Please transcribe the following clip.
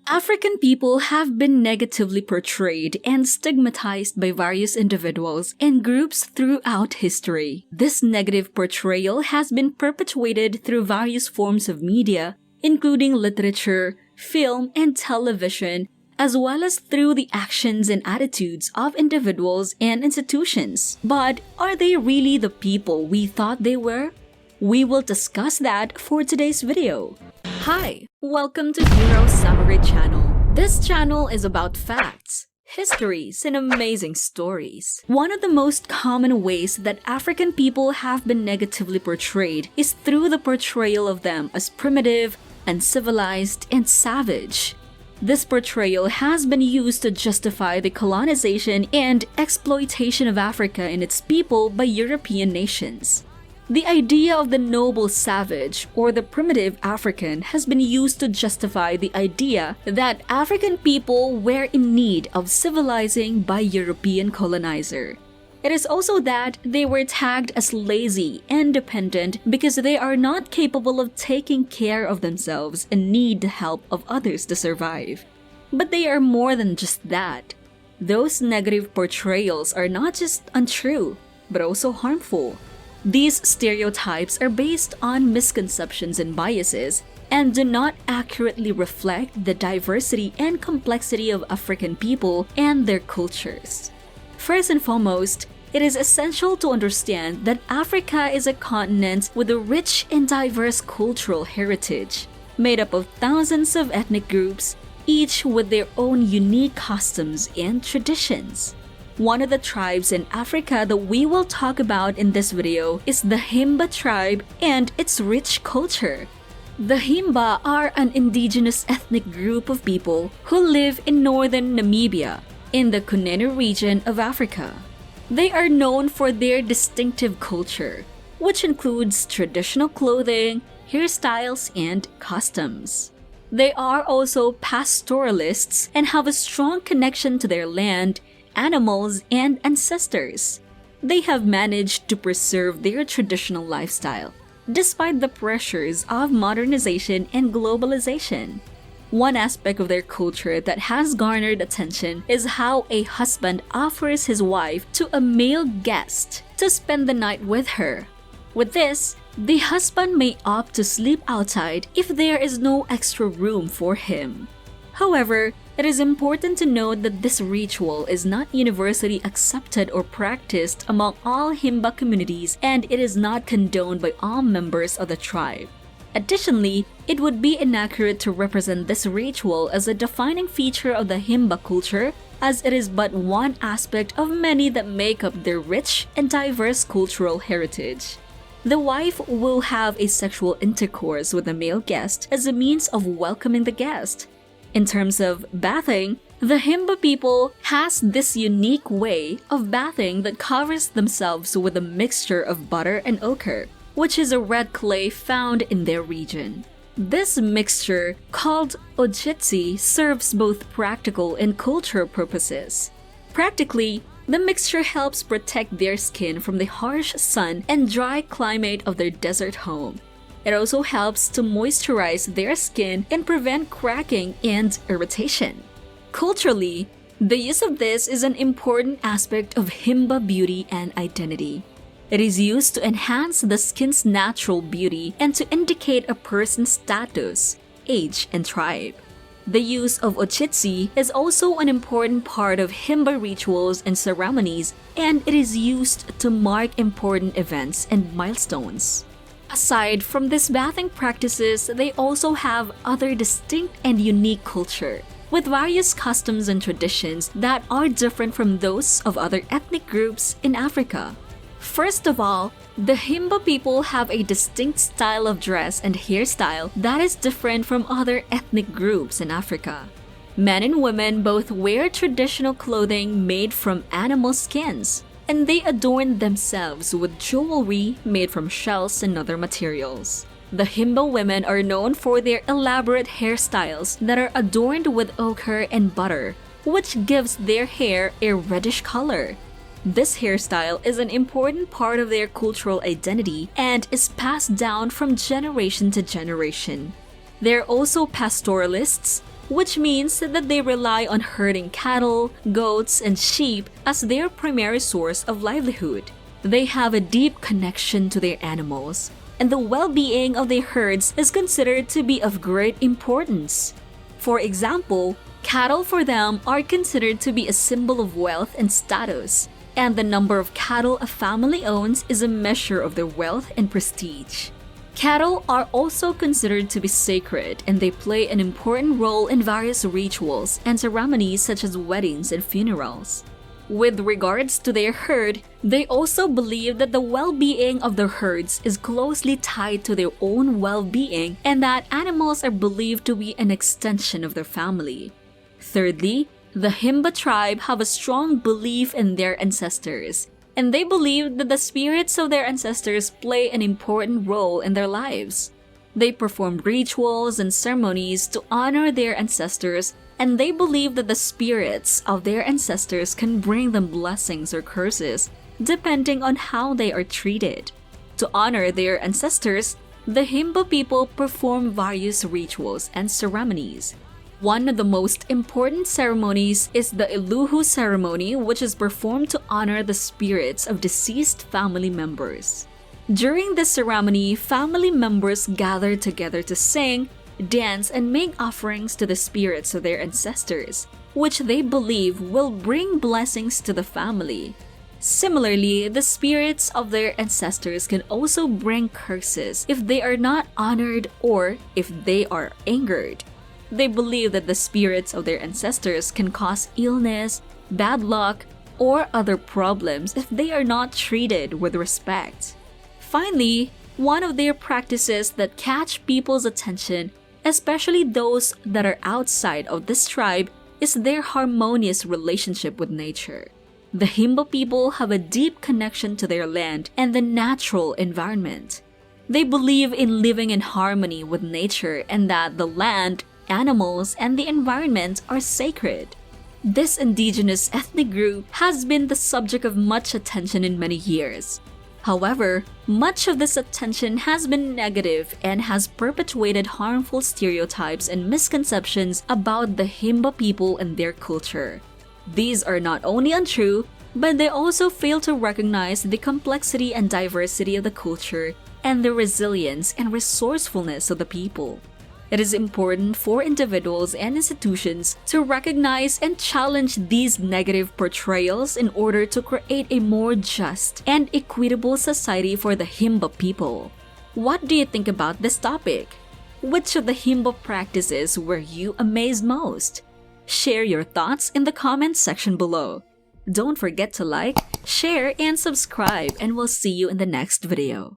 African people have been negatively portrayed and stigmatized by various individuals and groups throughout history. This negative portrayal has been perpetuated through various forms of media, including literature, film, and television, as well as through the actions and attitudes of individuals and institutions. But are they really the people we thought they were? We will discuss that for today's video. Hi, welcome to Hero Samurai Channel. This channel is about facts, histories, and amazing stories. One of the most common ways that African people have been negatively portrayed is through the portrayal of them as primitive, uncivilized, and savage. This portrayal has been used to justify the colonization and exploitation of Africa and its people by European nations. The idea of the noble savage or the primitive African has been used to justify the idea that African people were in need of civilizing by European colonizer. It is also that they were tagged as lazy and dependent because they are not capable of taking care of themselves and need the help of others to survive. But they are more than just that. Those negative portrayals are not just untrue, but also harmful. These stereotypes are based on misconceptions and biases and do not accurately reflect the diversity and complexity of African people and their cultures. First and foremost, it is essential to understand that Africa is a continent with a rich and diverse cultural heritage, made up of thousands of ethnic groups, each with their own unique customs and traditions. One of the tribes in Africa that we will talk about in this video is the Himba tribe and its rich culture. The Himba are an indigenous ethnic group of people who live in northern Namibia, in the Kunene region of Africa. They are known for their distinctive culture, which includes traditional clothing, hairstyles, and customs. They are also pastoralists and have a strong connection to their land, animals, and ancestors. They have managed to preserve their traditional lifestyle, despite the pressures of modernization and globalization. One aspect of their culture that has garnered attention is how a husband offers his wife to a male guest to spend the night with her. With this, the husband may opt to sleep outside if there is no extra room for him. However, it is important to note that this ritual is not universally accepted or practiced among all Himba communities, and it is not condoned by all members of the tribe. Additionally, it would be inaccurate to represent this ritual as a defining feature of the Himba culture, as it is but one aspect of many that make up their rich and diverse cultural heritage. The wife will have a sexual intercourse with the male guest as a means of welcoming the guest. In terms of bathing, the Himba people has this unique way of bathing that covers themselves with a mixture of butter and ochre, which is a red clay found in their region. This mixture, called ojitsi, serves both practical and cultural purposes. Practically, the mixture helps protect their skin from the harsh sun and dry climate of their desert home. It also helps to moisturize their skin and prevent cracking and irritation. Culturally, the use of this is an important aspect of Himba beauty and identity. It is used to enhance the skin's natural beauty and to indicate a person's status, age, and tribe. The use of ochitsi is also an important part of Himba rituals and ceremonies, and it is used to mark important events and milestones. Aside from these bathing practices, they also have other distinct and unique culture, with various customs and traditions that are different from those of other ethnic groups in Africa. First of all, the Himba people have a distinct style of dress and hairstyle that is different from other ethnic groups in Africa. Men and women both wear traditional clothing made from animal skins, and they adorn themselves with jewelry made from shells and other materials. The Himba women are known for their elaborate hairstyles that are adorned with ochre and butter, which gives their hair a reddish color. This hairstyle is an important part of their cultural identity and is passed down from generation to generation. They're also pastoralists, which means that they rely on herding cattle, goats, and sheep as their primary source of livelihood. They have a deep connection to their animals, and the well-being of their herds is considered to be of great importance. For example, cattle for them are considered to be a symbol of wealth and status, and the number of cattle a family owns is a measure of their wealth and prestige. Cattle are also considered to be sacred, and they play an important role in various rituals and ceremonies such as weddings and funerals. With regards to their herd, they also believe that the well-being of their herds is closely tied to their own well-being and that animals are believed to be an extension of their family. Thirdly, the Himba tribe have a strong belief in their ancestors, and they believe that the spirits of their ancestors play an important role in their lives. They perform rituals and ceremonies to honor their ancestors, and they believe that the spirits of their ancestors can bring them blessings or curses, depending on how they are treated. To honor their ancestors, the Himba people perform various rituals and ceremonies. One of the most important ceremonies is the Iluhu ceremony, which is performed to honor the spirits of deceased family members. During this ceremony, family members gather together to sing, dance, and make offerings to the spirits of their ancestors, which they believe will bring blessings to the family. Similarly, the spirits of their ancestors can also bring curses if they are not honored or if they are angered. They believe that the spirits of their ancestors can cause illness, bad luck, or other problems if they are not treated with respect. Finally, one of their practices that catch people's attention, especially those that are outside of this tribe, is their harmonious relationship with nature. The Himba people have a deep connection to their land and the natural environment. They believe in living in harmony with nature and that the land, animals, and the environment are sacred. This indigenous ethnic group has been the subject of much attention in many years. However, much of this attention has been negative and has perpetuated harmful stereotypes and misconceptions about the Himba people and their culture. These are not only untrue, but they also fail to recognize the complexity and diversity of the culture and the resilience and resourcefulness of the people. It is important for individuals and institutions to recognize and challenge these negative portrayals in order to create a more just and equitable society for the Himba people. What do you think about this topic? Which of the Himba practices were you amazed most? Share your thoughts in the comments section below. Don't forget to like, share, and subscribe, and we'll see you in the next video.